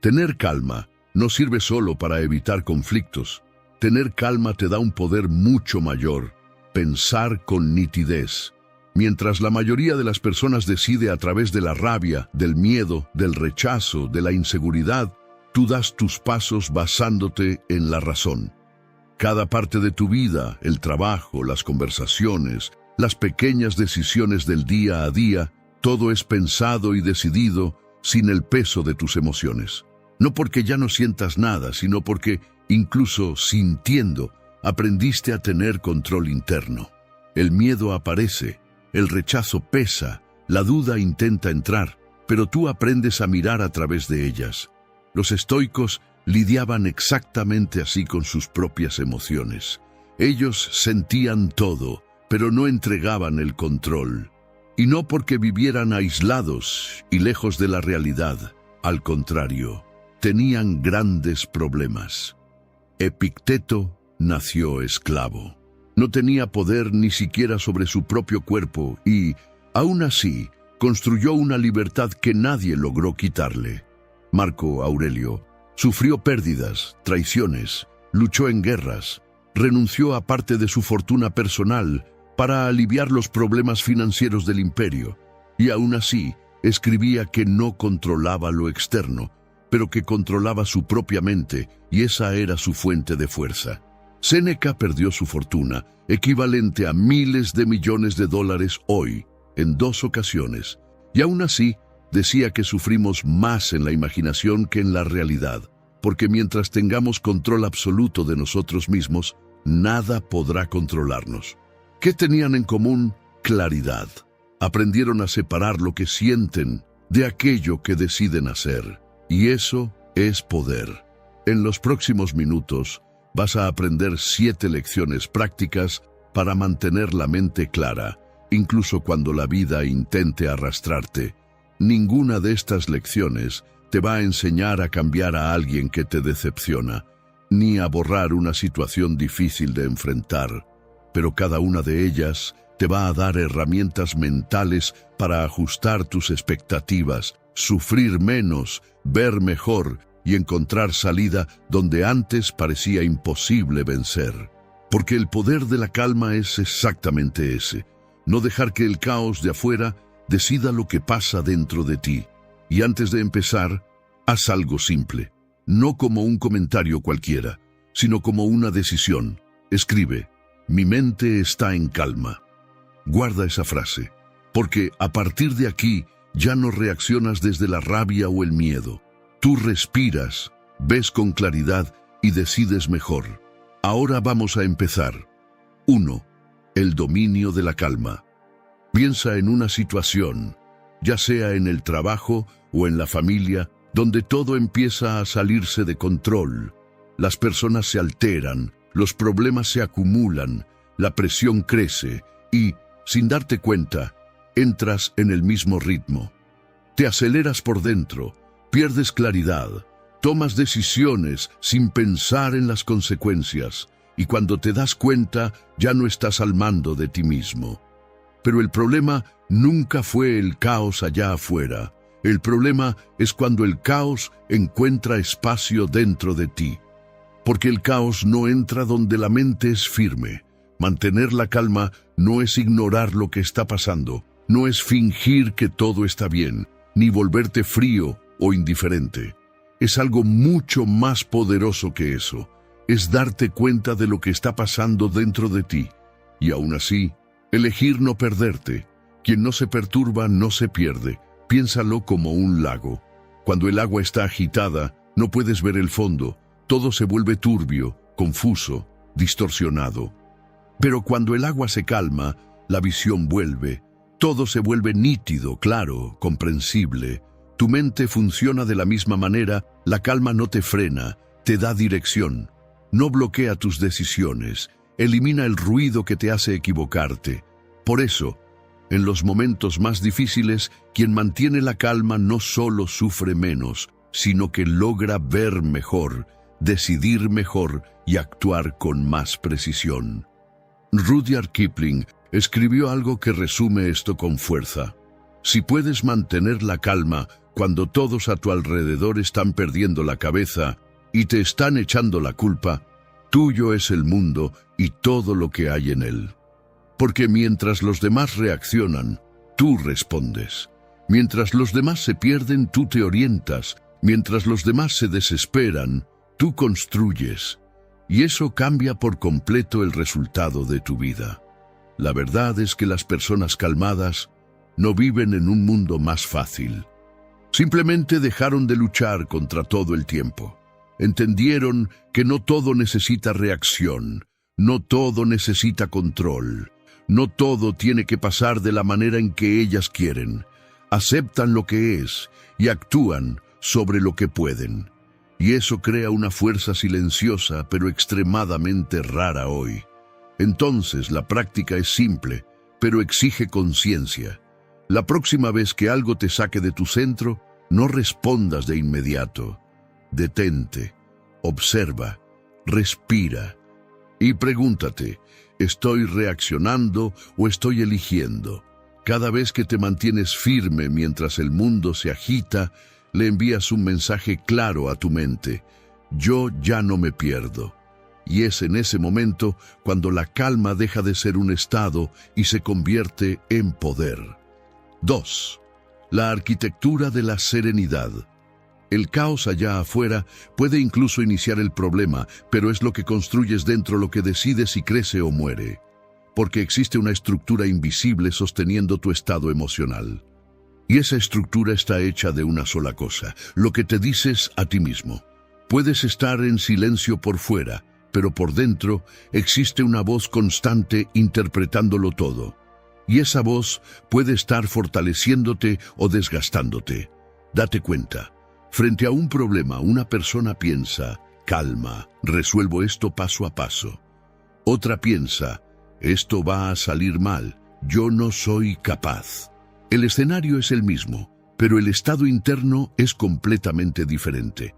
Tener calma no sirve solo para evitar conflictos. Tener calma te da un poder mucho mayor: pensar con nitidez. Mientras la mayoría de las personas decide a través de la rabia, del miedo, del rechazo, de la inseguridad, tú das tus pasos basándote en la razón. Cada parte de tu vida, el trabajo, las conversaciones, las pequeñas decisiones del día a día, todo es pensado y decidido sin el peso de tus emociones. No porque ya no sientas nada, sino porque, incluso sintiendo, aprendiste a tener control interno. El miedo aparece, el rechazo pesa, la duda intenta entrar, pero tú aprendes a mirar a través de ellas. Los estoicos lidiaban exactamente así con sus propias emociones. Ellos sentían todo, pero no entregaban el control. Y no porque vivieran aislados y lejos de la realidad. Al contrario, tenían grandes problemas. Epicteto nació esclavo. No tenía poder ni siquiera sobre su propio cuerpo y, aún así, construyó una libertad que nadie logró quitarle. Marco Aurelio sufrió pérdidas, traiciones, luchó en guerras, renunció a parte de su fortuna personal para aliviar los problemas financieros del imperio, y aún así escribía que no controlaba lo externo, pero que controlaba su propia mente, y esa era su fuente de fuerza. Séneca perdió su fortuna, equivalente a miles de millones de dólares hoy, en 2 ocasiones, y aún así decía que sufrimos más en la imaginación que en la realidad, porque mientras tengamos control absoluto de nosotros mismos, nada podrá controlarnos. ¿Qué tenían en común? Claridad. Aprendieron a separar lo que sienten de aquello que deciden hacer, y eso es poder. En los próximos minutos vas a aprender 7 lecciones prácticas para mantener la mente clara, incluso cuando la vida intente arrastrarte. Ninguna de estas lecciones te va a enseñar a cambiar a alguien que te decepciona, ni a borrar una situación difícil de enfrentar, pero cada una de ellas te va a dar herramientas mentales para ajustar tus expectativas, sufrir menos, ver mejor y encontrar salida donde antes parecía imposible vencer. Porque el poder de la calma es exactamente ese: no dejar que el caos de afuera decida lo que pasa dentro de ti. Y antes de empezar, haz algo simple, no como un comentario cualquiera, sino como una decisión. Escribe: mi mente está en calma. Guarda esa frase, porque a partir de aquí ya no reaccionas desde la rabia o el miedo. Tú respiras, ves con claridad y decides mejor. Ahora vamos a empezar. 1. El dominio de la calma. Piensa en una situación, ya sea en el trabajo o en la familia, donde todo empieza a salirse de control. Las personas se alteran, los problemas se acumulan, la presión crece y, sin darte cuenta, entras en el mismo ritmo. Te aceleras por dentro, pierdes claridad, tomas decisiones sin pensar en las consecuencias, y cuando te das cuenta ya no estás al mando de ti mismo. Pero el problema nunca fue el caos allá afuera. El problema es cuando el caos encuentra espacio dentro de ti. Porque el caos no entra donde la mente es firme. Mantener la calma no es ignorar lo que está pasando, no es fingir que todo está bien, ni volverte frío o indiferente. Es algo mucho más poderoso que eso. Es darte cuenta de lo que está pasando dentro de ti. Y aún así, elegir no perderte. Quien no se perturba no se pierde. Piénsalo como un lago. Cuando el agua está agitada, no puedes ver el fondo. Todo se vuelve turbio, confuso, distorsionado. Pero cuando el agua se calma, la visión vuelve. Todo se vuelve nítido, claro, comprensible. Tu mente funciona de la misma manera. La calma no te frena, te da dirección. No bloquea tus decisiones. Elimina el ruido que te hace equivocarte. Por eso, en los momentos más difíciles, quien mantiene la calma no solo sufre menos, sino que logra ver mejor, decidir mejor y actuar con más precisión. Rudyard Kipling escribió algo que resume esto con fuerza. Si puedes mantener la calma cuando todos a tu alrededor están perdiendo la cabeza y te están echando la culpa, tuyo es el mundo y todo lo que hay en él. Porque mientras los demás reaccionan, tú respondes. Mientras los demás se pierden, tú te orientas. Mientras los demás se desesperan, tú construyes. Y eso cambia por completo el resultado de tu vida. La verdad es que las personas calmadas no viven en un mundo más fácil. Simplemente dejaron de luchar contra todo el tiempo. Entendieron que no todo necesita reacción, no todo necesita control, no todo tiene que pasar de la manera en que ellas quieren. Aceptan lo que es y actúan sobre lo que pueden. Y eso crea una fuerza silenciosa pero extremadamente rara hoy. Entonces la práctica es simple, pero exige conciencia. La próxima vez que algo te saque de tu centro, no respondas de inmediato. Detente, observa, respira y pregúntate, ¿estoy reaccionando o estoy eligiendo? Cada vez que te mantienes firme mientras el mundo se agita, le envías un mensaje claro a tu mente. Yo ya no me pierdo. Y es en ese momento cuando la calma deja de ser un estado y se convierte en poder. 2. La arquitectura de la serenidad. El caos allá afuera puede incluso iniciar el problema, pero es lo que construyes dentro lo que decide si crece o muere. Porque existe una estructura invisible sosteniendo tu estado emocional. Y esa estructura está hecha de una sola cosa, lo que te dices a ti mismo. Puedes estar en silencio por fuera, pero por dentro existe una voz constante interpretándolo todo. Y esa voz puede estar fortaleciéndote o desgastándote. Date cuenta. Frente a un problema, una persona piensa, calma, resuelvo esto paso a paso. Otra piensa, esto va a salir mal, yo no soy capaz. El escenario es el mismo, pero el estado interno es completamente diferente.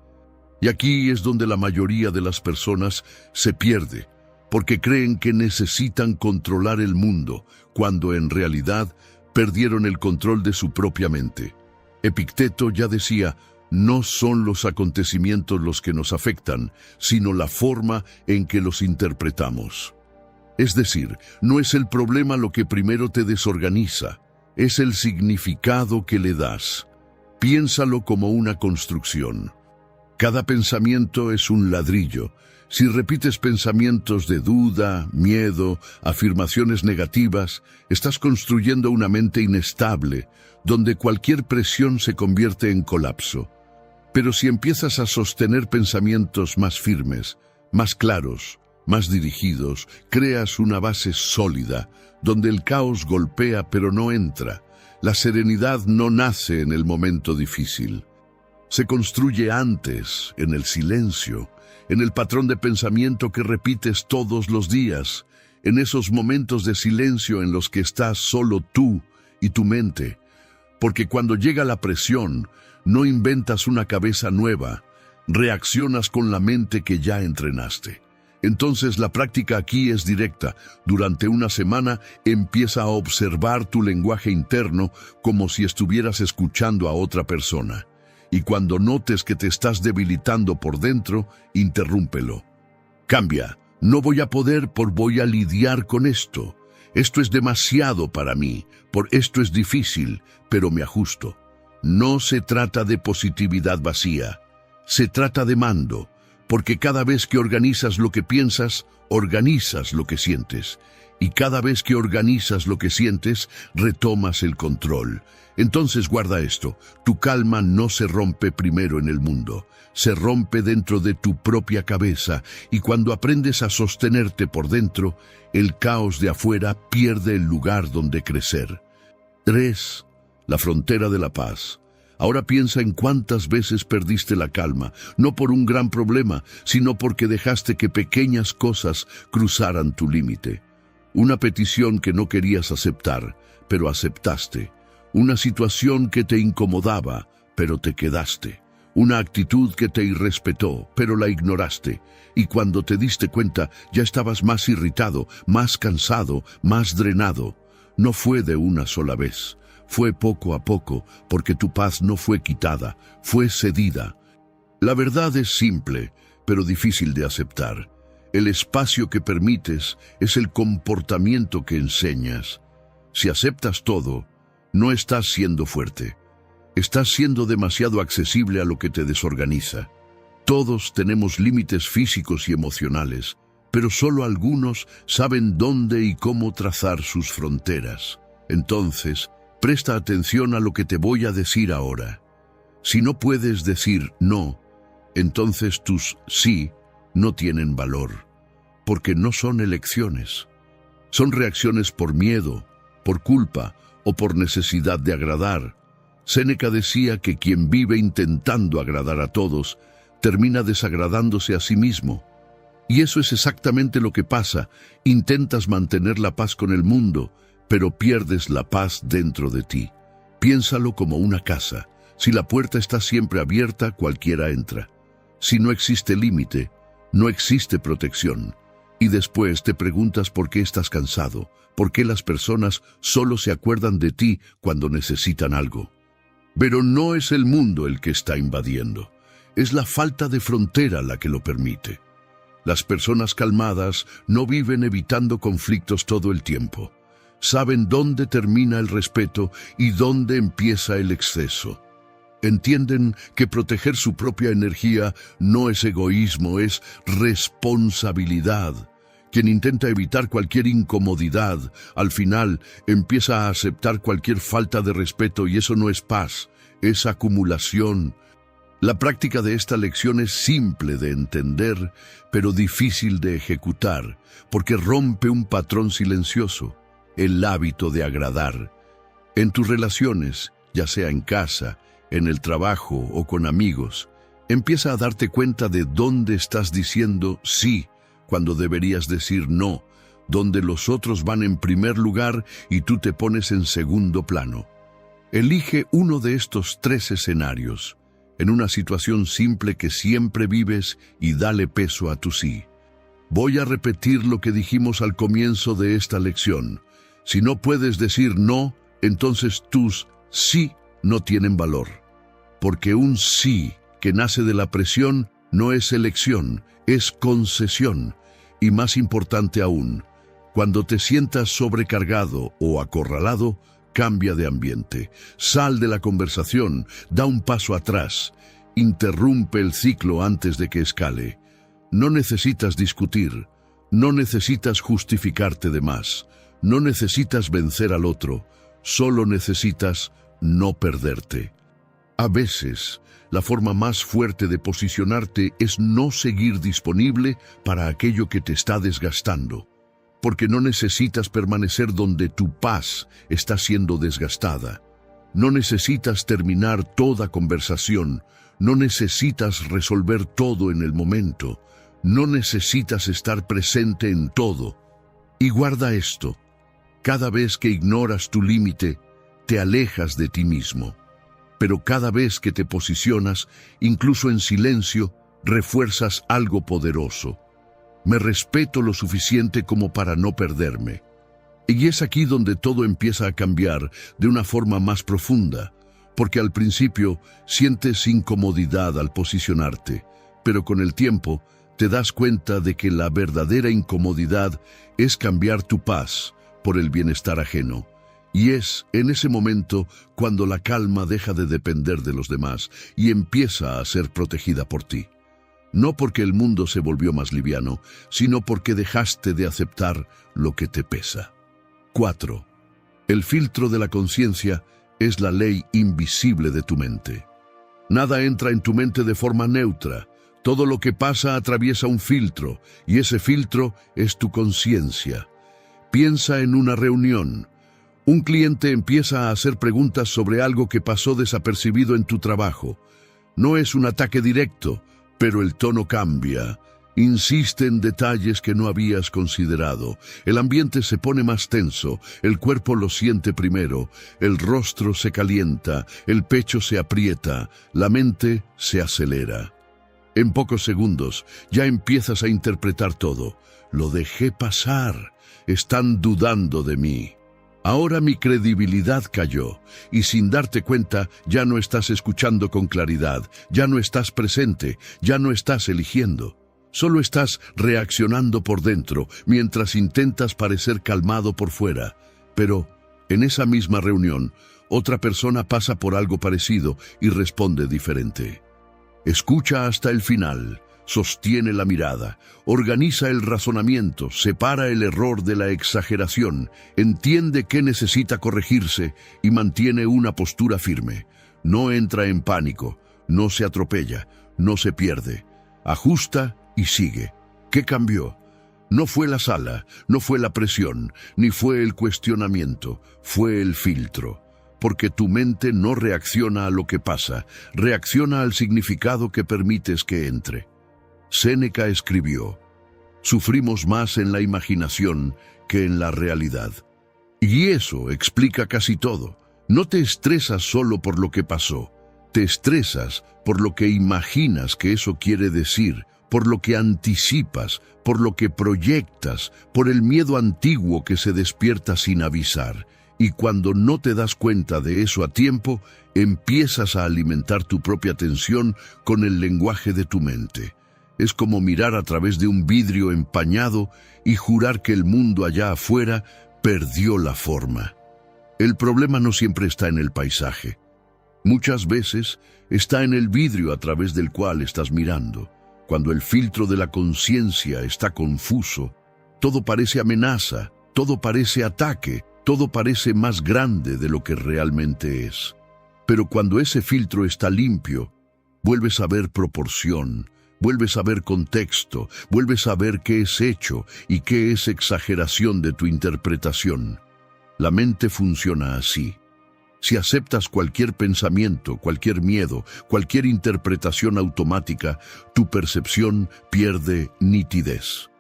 Y aquí es donde la mayoría de las personas se pierde, porque creen que necesitan controlar el mundo, cuando en realidad perdieron el control de su propia mente. Epicteto ya decía, no son los acontecimientos los que nos afectan, sino la forma en que los interpretamos. Es decir, no es el problema lo que primero te desorganiza, es el significado que le das. Piénsalo como una construcción. Cada pensamiento es un ladrillo. Si repites pensamientos de duda, miedo, afirmaciones negativas, estás construyendo una mente inestable, donde cualquier presión se convierte en colapso. Pero si empiezas a sostener pensamientos más firmes, más claros, más dirigidos, creas una base sólida, donde el caos golpea pero no entra. La serenidad no nace en el momento difícil. Se construye antes, en el silencio, en el patrón de pensamiento que repites todos los días, en esos momentos de silencio en los que estás solo tú y tu mente. Porque cuando llega la presión, no inventas una cabeza nueva, reaccionas con la mente que ya entrenaste. Entonces la práctica aquí es directa. Durante una semana empieza a observar tu lenguaje interno como si estuvieras escuchando a otra persona. Y cuando notes que te estás debilitando por dentro, interrúmpelo. Cambia. No voy a poder, voy a lidiar con esto. Esto es demasiado para mí, por esto es difícil, pero me ajusto. No se trata de positividad vacía, se trata de mando. Porque cada vez que organizas lo que piensas, organizas lo que sientes. Y cada vez que organizas lo que sientes, retomas el control. Entonces guarda esto, tu calma no se rompe primero en el mundo, se rompe dentro de tu propia cabeza, y cuando aprendes a sostenerte por dentro, el caos de afuera pierde el lugar donde crecer. 3. La frontera de la paz. Ahora piensa en cuántas veces perdiste la calma, no por un gran problema, sino porque dejaste que pequeñas cosas cruzaran tu límite. Una petición que no querías aceptar, pero aceptaste. Una situación que te incomodaba, pero te quedaste. Una actitud que te irrespetó, pero la ignoraste. Y cuando te diste cuenta, ya estabas más irritado, más cansado, más drenado. No fue de una sola vez. Fue poco a poco, porque tu paz no fue quitada, fue cedida. La verdad es simple, pero difícil de aceptar. El espacio que permites es el comportamiento que enseñas. Si aceptas todo, no estás siendo fuerte. Estás siendo demasiado accesible a lo que te desorganiza. Todos tenemos límites físicos y emocionales, pero solo algunos saben dónde y cómo trazar sus fronteras. Entonces, presta atención a lo que te voy a decir ahora. Si no puedes decir no, entonces tus sí no tienen valor, porque no son elecciones. Son reacciones por miedo, por culpa o por necesidad de agradar. Séneca decía que quien vive intentando agradar a todos, termina desagradándose a sí mismo. Y eso es exactamente lo que pasa. Intentas mantener la paz con el mundo, pero pierdes la paz dentro de ti. Piénsalo como una casa. Si la puerta está siempre abierta, cualquiera entra. Si no existe límite, no existe protección. Y después te preguntas por qué estás cansado, por qué las personas solo se acuerdan de ti cuando necesitan algo. Pero no es el mundo el que está invadiendo. Es la falta de frontera la que lo permite. Las personas calmadas no viven evitando conflictos todo el tiempo. Saben dónde termina el respeto y dónde empieza el exceso. Entienden que proteger su propia energía no es egoísmo, es responsabilidad. Quien intenta evitar cualquier incomodidad, al final empieza a aceptar cualquier falta de respeto y eso no es paz, es acumulación. La práctica de esta lección es simple de entender, pero difícil de ejecutar, porque rompe un patrón silencioso, el hábito de agradar. En tus relaciones, ya sea en casa, en el trabajo o con amigos, empieza a darte cuenta de dónde estás diciendo sí cuando deberías decir no, donde los otros van en primer lugar y tú te pones en segundo plano. Elige uno de estos 3 escenarios, en una situación simple que siempre vives y dale peso a tu sí. Voy a repetir lo que dijimos al comienzo de esta lección. Si no puedes decir no, entonces tus sí no tienen valor. Porque un sí que nace de la presión no es elección, es concesión. Y más importante aún, cuando te sientas sobrecargado o acorralado, cambia de ambiente, sal de la conversación, da un paso atrás, interrumpe el ciclo antes de que escale. No necesitas discutir, no necesitas justificarte de más, no necesitas vencer al otro, solo necesitas no perderte. A veces, la forma más fuerte de posicionarte es no seguir disponible para aquello que te está desgastando, porque no necesitas permanecer donde tu paz está siendo desgastada. No necesitas terminar toda conversación, no necesitas resolver todo en el momento, no necesitas estar presente en todo. Y guarda esto, cada vez que ignoras tu límite, te alejas de ti mismo. Pero cada vez que te posicionas, incluso en silencio, refuerzas algo poderoso. Me respeto lo suficiente como para no perderme. Y es aquí donde todo empieza a cambiar de una forma más profunda, porque al principio sientes incomodidad al posicionarte, pero con el tiempo te das cuenta de que la verdadera incomodidad es cambiar tu paz por el bienestar ajeno. Y es en ese momento cuando la calma deja de depender de los demás y empieza a ser protegida por ti. No porque el mundo se volvió más liviano, sino porque dejaste de aceptar lo que te pesa. 4. El filtro de la conciencia es la ley invisible de tu mente. Nada entra en tu mente de forma neutra. Todo lo que pasa atraviesa un filtro, y ese filtro es tu conciencia. Piensa en una reunión. Un cliente empieza a hacer preguntas sobre algo que pasó desapercibido en tu trabajo. No es un ataque directo, pero el tono cambia. Insiste en detalles que no habías considerado. El ambiente se pone más tenso, el cuerpo lo siente primero, el rostro se calienta, el pecho se aprieta, la mente se acelera. En pocos segundos ya empiezas a interpretar todo. Lo dejé pasar. Están dudando de mí. Ahora mi credibilidad cayó, y sin darte cuenta ya no estás escuchando con claridad, ya no estás presente, ya no estás eligiendo. Solo estás reaccionando por dentro, mientras intentas parecer calmado por fuera. Pero, en esa misma reunión, otra persona pasa por algo parecido y responde diferente. Escucha hasta el final, sostiene la mirada, organiza el razonamiento, separa el error de la exageración, entiende qué necesita corregirse y mantiene una postura firme. No entra en pánico, no se atropella, no se pierde. Ajusta y sigue. ¿Qué cambió? No fue la sala, no fue la presión, ni fue el cuestionamiento, fue el filtro. Porque tu mente no reacciona a lo que pasa, reacciona al significado que permites que entre. Séneca escribió: sufrimos más en la imaginación que en la realidad. Y eso explica casi todo. No te estresas solo por lo que pasó, te estresas por lo que imaginas que eso quiere decir, por lo que anticipas, por lo que proyectas, por el miedo antiguo que se despierta sin avisar. Y cuando no te das cuenta de eso a tiempo, empiezas a alimentar tu propia tensión con el lenguaje de tu mente. Es como mirar a través de un vidrio empañado y jurar que el mundo allá afuera perdió la forma. El problema no siempre está en el paisaje. Muchas veces está en el vidrio a través del cual estás mirando. Cuando el filtro de la conciencia está confuso, todo parece amenaza, todo parece ataque, todo parece más grande de lo que realmente es. Pero cuando ese filtro está limpio, vuelves a ver proporción, vuelves a ver contexto, vuelves a ver qué es hecho y qué es exageración de tu interpretación. La mente funciona así. Si aceptas cualquier pensamiento, cualquier miedo, cualquier interpretación automática, tu percepción pierde nitidez.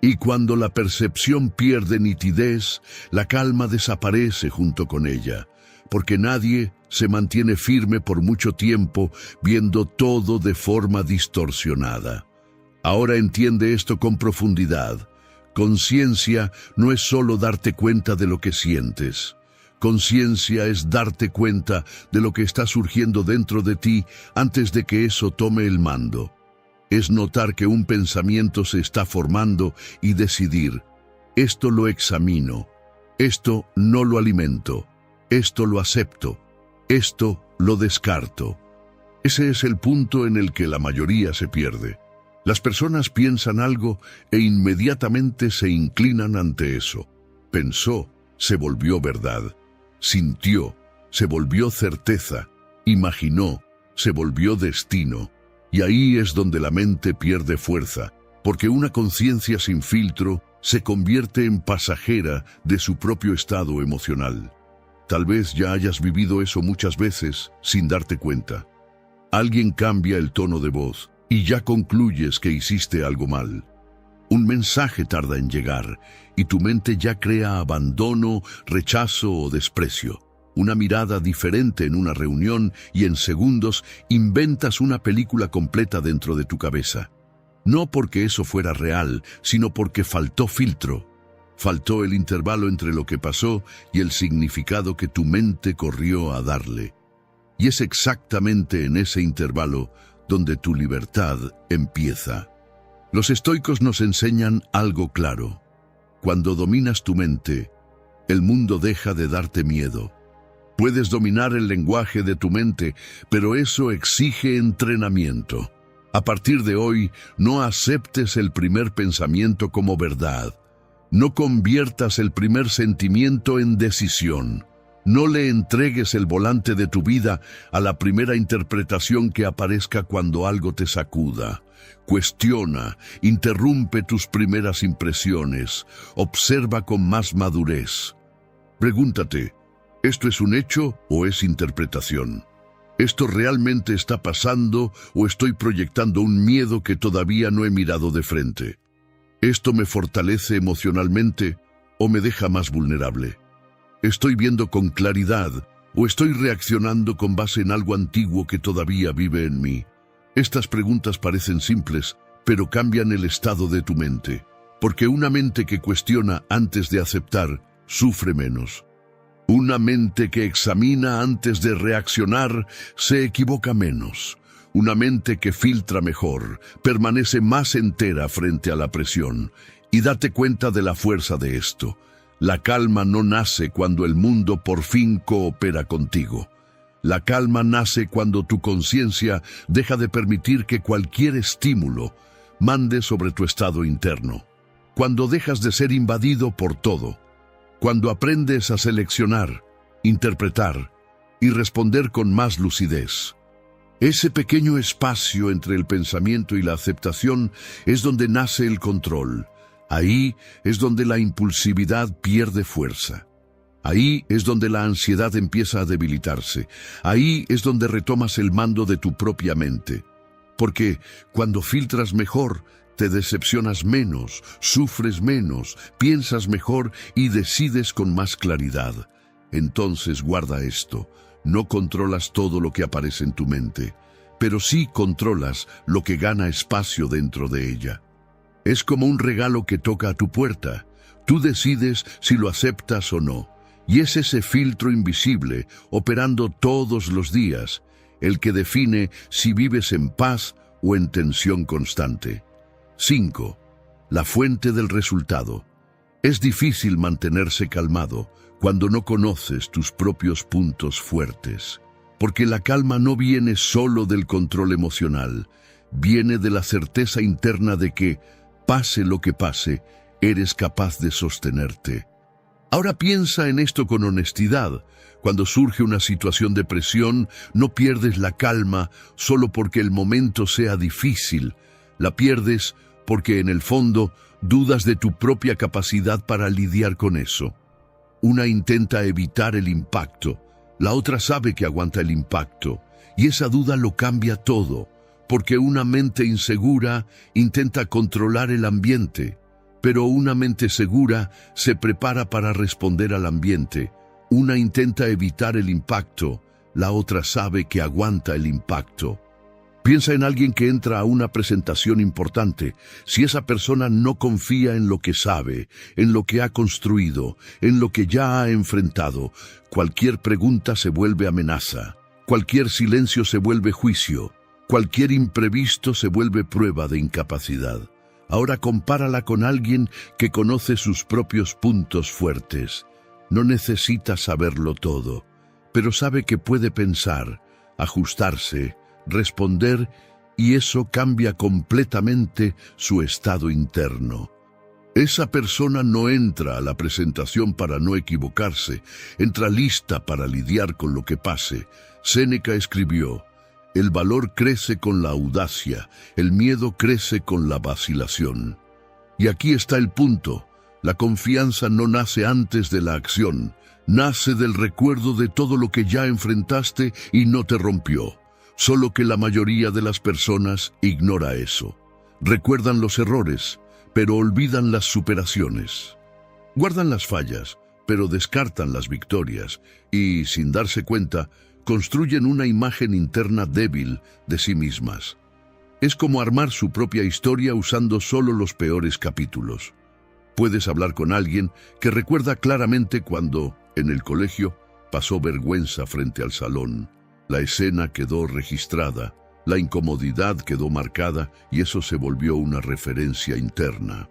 Y cuando la percepción pierde nitidez, la calma desaparece junto con ella, porque nadie se mantiene firme por mucho tiempo viendo todo de forma distorsionada. Ahora entiende esto con profundidad. Conciencia no es solo darte cuenta de lo que sientes. Conciencia es darte cuenta de lo que está surgiendo dentro de ti antes de que eso tome el mando. Es notar que un pensamiento se está formando y decidir: esto lo examino, esto no lo alimento, esto lo acepto, esto lo descarto. Ese es el punto en el que la mayoría se pierde. Las personas piensan algo e inmediatamente se inclinan ante eso. Pensó, se volvió verdad. Sintió, se volvió certeza. Imaginó, se volvió destino. Y ahí es donde la mente pierde fuerza, porque una conciencia sin filtro se convierte en pasajera de su propio estado emocional. Tal vez ya hayas vivido eso muchas veces sin darte cuenta. Alguien cambia el tono de voz y ya concluyes que hiciste algo mal. Un mensaje tarda en llegar y tu mente ya crea abandono, rechazo o desprecio. Una mirada diferente en una reunión y en segundos inventas una película completa dentro de tu cabeza. No porque eso fuera real, sino porque faltó filtro. Faltó el intervalo entre lo que pasó y el significado que tu mente corrió a darle. Y es exactamente en ese intervalo donde tu libertad empieza. Los estoicos nos enseñan algo claro. Cuando dominas tu mente, el mundo deja de darte miedo. Puedes dominar el lenguaje de tu mente, pero eso exige entrenamiento. A partir de hoy, no aceptes el primer pensamiento como verdad. No conviertas el primer sentimiento en decisión. No le entregues el volante de tu vida a la primera interpretación que aparezca cuando algo te sacuda. Cuestiona, interrumpe tus primeras impresiones, observa con más madurez. Pregúntate, ¿esto es un hecho o es interpretación? ¿Esto realmente está pasando o estoy proyectando un miedo que todavía no he mirado de frente? ¿Esto me fortalece emocionalmente o me deja más vulnerable? ¿Estoy viendo con claridad o estoy reaccionando con base en algo antiguo que todavía vive en mí? Estas preguntas parecen simples, pero cambian el estado de tu mente, porque una mente que cuestiona antes de aceptar sufre menos. Una mente que examina antes de reaccionar se equivoca menos. Una mente que filtra mejor permanece más entera frente a la presión. Y date cuenta de la fuerza de esto. La calma no nace cuando el mundo por fin coopera contigo. La calma nace cuando tu conciencia deja de permitir que cualquier estímulo mande sobre tu estado interno. Cuando dejas de ser invadido por todo. Cuando aprendes a seleccionar, interpretar y responder con más lucidez. Ese pequeño espacio entre el pensamiento y la aceptación es donde nace el control. Ahí es donde la impulsividad pierde fuerza. Ahí es donde la ansiedad empieza a debilitarse. Ahí es donde retomas el mando de tu propia mente. Porque cuando filtras mejor, te decepcionas menos, sufres menos, piensas mejor y decides con más claridad. Entonces guarda esto, no controlas todo lo que aparece en tu mente, pero sí controlas lo que gana espacio dentro de ella. Es como un regalo que toca a tu puerta. Tú decides si lo aceptas o no. Y es ese filtro invisible, operando todos los días, el que define si vives en paz o en tensión constante. 5. La fuente del resultado. Es difícil mantenerse calmado cuando no conoces tus propios puntos fuertes, porque la calma no viene solo del control emocional, viene de la certeza interna de que, pase lo que pase, eres capaz de sostenerte. Ahora piensa en esto con honestidad. Cuando surge una situación de presión, no pierdes la calma solo porque el momento sea difícil. La pierdes porque en el fondo dudas de tu propia capacidad para lidiar con eso. Una intenta evitar el impacto, la otra sabe que aguanta el impacto, y esa duda lo cambia todo, porque una mente insegura intenta controlar el ambiente, pero una mente segura se prepara para responder al ambiente. Una intenta evitar el impacto, la otra sabe que aguanta el impacto. Piensa en alguien que entra a una presentación importante. Si esa persona no confía en lo que sabe, en lo que ha construido, en lo que ya ha enfrentado, cualquier pregunta se vuelve amenaza, cualquier silencio se vuelve juicio, cualquier imprevisto se vuelve prueba de incapacidad. Ahora compárala con alguien que conoce sus propios puntos fuertes. No necesita saberlo todo, pero sabe que puede pensar, ajustarse, responder, y eso cambia completamente su estado interno. Esa persona no entra a la presentación para no equivocarse, entra lista para lidiar con lo que pase. Séneca escribió: el valor crece con la audacia, el miedo crece con la vacilación. Y aquí está el punto: la confianza no nace antes de la acción, nace del recuerdo de todo lo que ya enfrentaste y no te rompió. Solo que la mayoría de las personas ignora eso. Recuerdan los errores, pero olvidan las superaciones. Guardan las fallas, pero descartan las victorias y, sin darse cuenta, construyen una imagen interna débil de sí mismas. Es como armar su propia historia usando solo los peores capítulos. Puedes hablar con alguien que recuerda claramente cuando, en el colegio, pasó vergüenza frente al salón. La escena quedó registrada, la incomodidad quedó marcada y eso se volvió una referencia interna.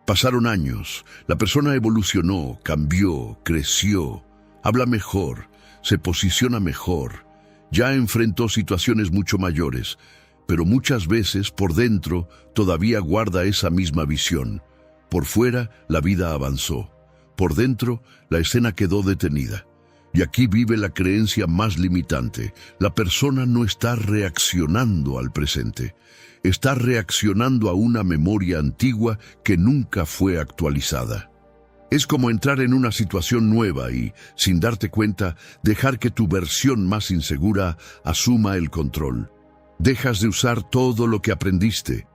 Pasaron años, la persona evolucionó, cambió, creció, habla mejor, se posiciona mejor, ya enfrentó situaciones mucho mayores, pero muchas veces por dentro todavía guarda esa misma visión. Por fuera la vida avanzó, por dentro la escena quedó detenida. Y aquí vive la creencia más limitante. La persona no está reaccionando al presente. Está reaccionando a una memoria antigua que nunca fue actualizada. Es como entrar en una situación nueva y, sin darte cuenta, dejar que tu versión más insegura asuma el control. Dejas de usar todo lo que aprendiste,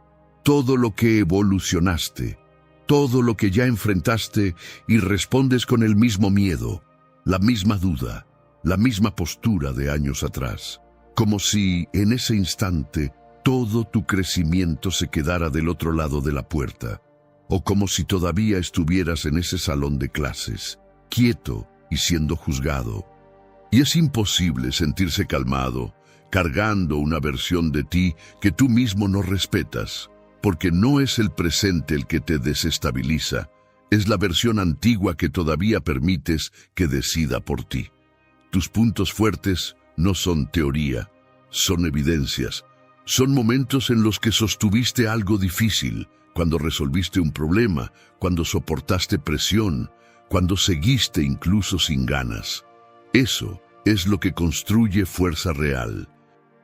todo lo que evolucionaste, todo lo que ya enfrentaste y respondes con el mismo miedo, la misma duda, la misma postura de años atrás, como si en ese instante todo tu crecimiento se quedara del otro lado de la puerta, o como si todavía estuvieras en ese salón de clases, quieto, y siendo juzgado. Y es imposible sentirse calmado, cargando una versión de ti que tú mismo no respetas, porque no es el presente el que te desestabiliza, es la versión antigua que todavía permites que decida por ti. Tus puntos fuertes no son teoría, son evidencias. Son momentos en los que sostuviste algo difícil, cuando resolviste un problema, cuando soportaste presión, cuando seguiste incluso sin ganas. Eso es lo que construye fuerza real.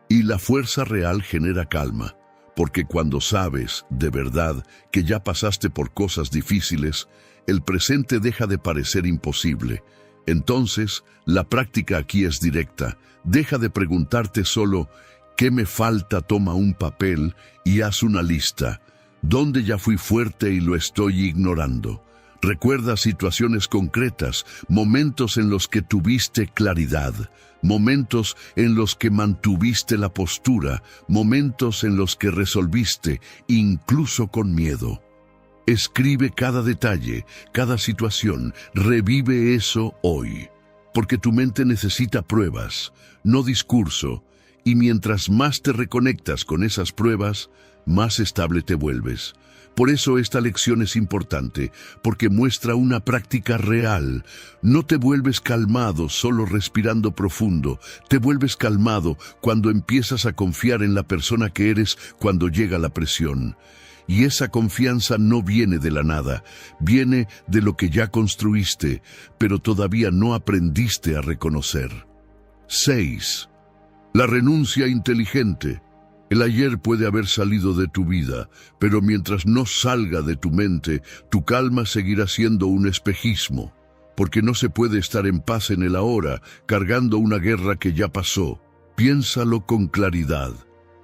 Y la fuerza real genera calma, porque cuando sabes, de verdad, que ya pasaste por cosas difíciles, el presente deja de parecer imposible. Entonces, la práctica aquí es directa. Deja de preguntarte solo, ¿qué me falta? Toma un papel y haz una lista. ¿Dónde ya fui fuerte y lo estoy ignorando? Recuerda situaciones concretas, momentos en los que tuviste claridad, momentos en los que mantuviste la postura, momentos en los que resolviste, incluso con miedo. Escribe cada detalle, cada situación, revive eso hoy, porque tu mente necesita pruebas, no discurso, y mientras más te reconectas con esas pruebas, más estable te vuelves. Por eso esta lección es importante, porque muestra una práctica real. No te vuelves calmado solo respirando profundo, te vuelves calmado cuando empiezas a confiar en la persona que eres cuando llega la presión. Y esa confianza no viene de la nada, viene de lo que ya construiste, pero todavía no aprendiste a reconocer. 6. La renuncia inteligente. El ayer puede haber salido de tu vida, pero mientras no salga de tu mente, tu calma seguirá siendo un espejismo, porque no se puede estar en paz en el ahora, cargando una guerra que ya pasó. Piénsalo con claridad.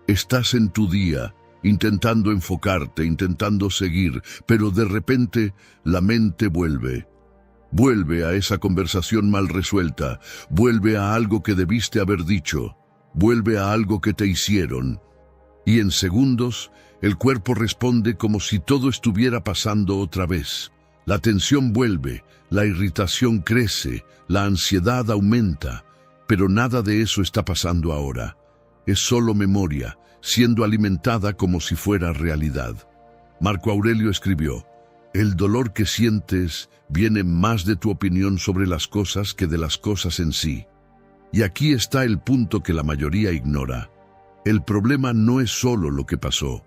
Estás en tu día, intentando enfocarte, intentando seguir, pero de repente la mente vuelve. Vuelve a esa conversación mal resuelta, vuelve a algo que debiste haber dicho, vuelve a algo que te hicieron. Y en segundos, el cuerpo responde como si todo estuviera pasando otra vez. La tensión vuelve, la irritación crece, la ansiedad aumenta, pero nada de eso está pasando ahora. Es solo memoria, siendo alimentada como si fuera realidad. Marco Aurelio escribió, «El dolor que sientes viene más de tu opinión sobre las cosas que de las cosas en sí». Y aquí está el punto que la mayoría ignora. El problema no es solo lo que pasó,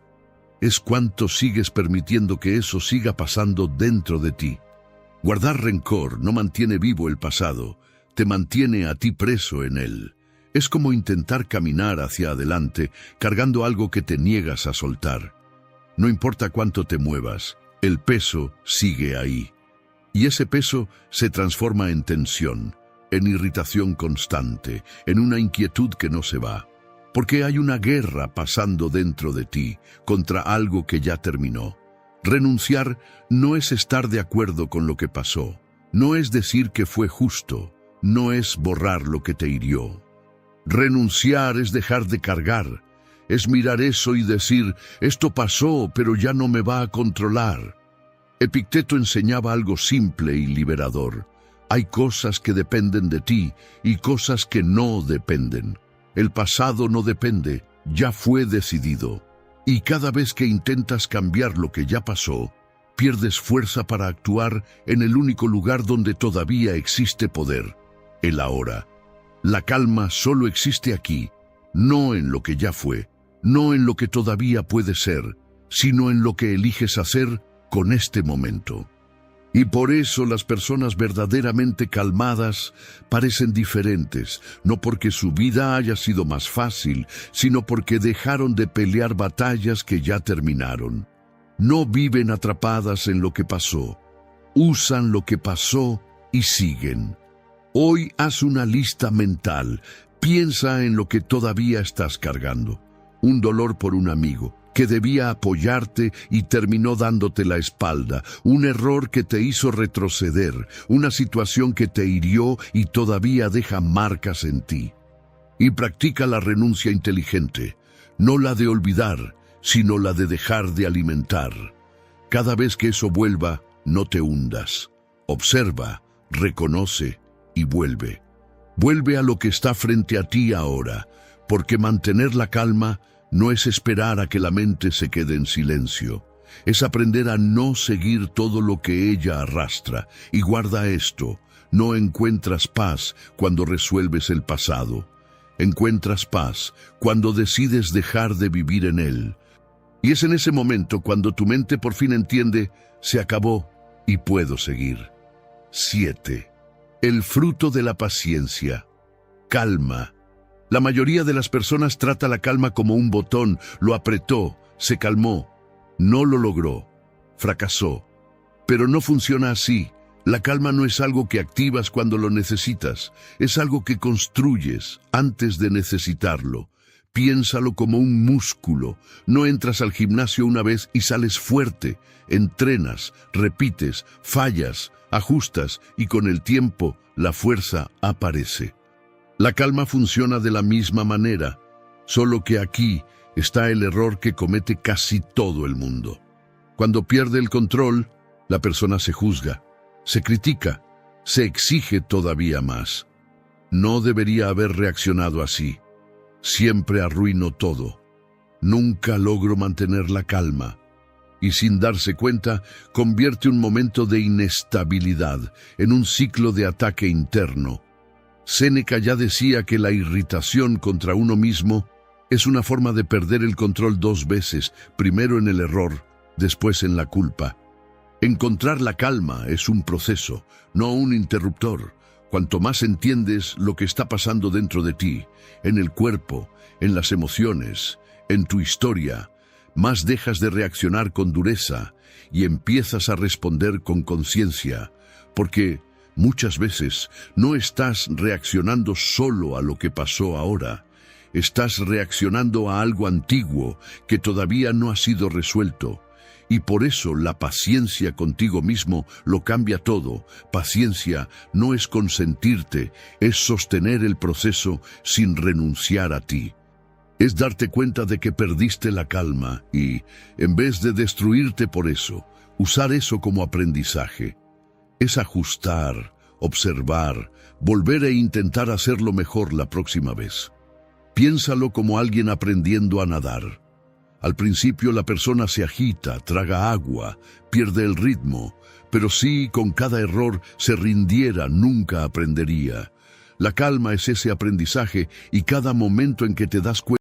es cuánto sigues permitiendo que eso siga pasando dentro de ti. Guardar rencor no mantiene vivo el pasado, te mantiene a ti preso en él. Es como intentar caminar hacia adelante cargando algo que te niegas a soltar. No importa cuánto te muevas, el peso sigue ahí. Y ese peso se transforma en tensión, en irritación constante, en una inquietud que no se va. Porque hay una guerra pasando dentro de ti contra algo que ya terminó. Renunciar no es estar de acuerdo con lo que pasó, no es decir que fue justo, no es borrar lo que te hirió. Renunciar es dejar de cargar, es mirar eso y decir, esto pasó, pero ya no me va a controlar. Epicteto enseñaba algo simple y liberador. Hay cosas que dependen de ti y cosas que no dependen. El pasado no depende, ya fue decidido. Y cada vez que intentas cambiar lo que ya pasó, pierdes fuerza para actuar en el único lugar donde todavía existe poder, el ahora. La calma solo existe aquí, no en lo que ya fue, no en lo que todavía puede ser, sino en lo que eliges hacer con este momento. Y por eso las personas verdaderamente calmadas parecen diferentes, no porque su vida haya sido más fácil, sino porque dejaron de pelear batallas que ya terminaron. No viven atrapadas en lo que pasó, usan lo que pasó y siguen. Hoy haz una lista mental, piensa en lo que todavía estás cargando. Un dolor por un amigo que debía apoyarte y terminó dándote la espalda, un error que te hizo retroceder, una situación que te hirió y todavía deja marcas en ti. Y practica la renuncia inteligente, no la de olvidar, sino la de dejar de alimentar. Cada vez que eso vuelva, no te hundas. Observa, reconoce y vuelve. Vuelve a lo que está frente a ti ahora, porque mantener la calma no es esperar a que la mente se quede en silencio. Es aprender a no seguir todo lo que ella arrastra. Y guarda esto, no encuentras paz cuando resuelves el pasado. Encuentras paz cuando decides dejar de vivir en él. Y es en ese momento cuando tu mente por fin entiende, se acabó y puedo seguir. 7. El fruto de la paciencia. Calma. La mayoría de las personas trata la calma como un botón, lo apretó, se calmó. No lo logró, fracasó. Pero no funciona así. La calma no es algo que activas cuando lo necesitas, es algo que construyes antes de necesitarlo. Piénsalo como un músculo. No entras al gimnasio una vez y sales fuerte. Entrenas, repites, fallas, ajustas y con el tiempo la fuerza aparece. La calma funciona de la misma manera, solo que aquí está el error que comete casi todo el mundo. Cuando pierde el control, la persona se juzga, se critica, se exige todavía más. No debería haber reaccionado así. Siempre arruino todo. Nunca logro mantener la calma. Y sin darse cuenta, convierte un momento de inestabilidad en un ciclo de ataque interno. Séneca ya decía que la irritación contra uno mismo es una forma de perder el control 2 veces, primero en el error, después en la culpa. Encontrar la calma es un proceso, no un interruptor. Cuanto más entiendes lo que está pasando dentro de ti, en el cuerpo, en las emociones, en tu historia, más dejas de reaccionar con dureza y empiezas a responder con conciencia, porque muchas veces no estás reaccionando solo a lo que pasó ahora, estás reaccionando a algo antiguo que todavía no ha sido resuelto. Y por eso la paciencia contigo mismo lo cambia todo. Paciencia no es consentirte, es sostener el proceso sin renunciar a ti. Es darte cuenta de que perdiste la calma y, en vez de destruirte por eso, usar eso como aprendizaje. Es ajustar, observar, volver e intentar hacerlo mejor la próxima vez. Piénsalo como alguien aprendiendo a nadar. Al principio la persona se agita, traga agua, pierde el ritmo, pero si con cada error se rindiera, nunca aprendería. La calma es ese aprendizaje y cada momento en que te das cuenta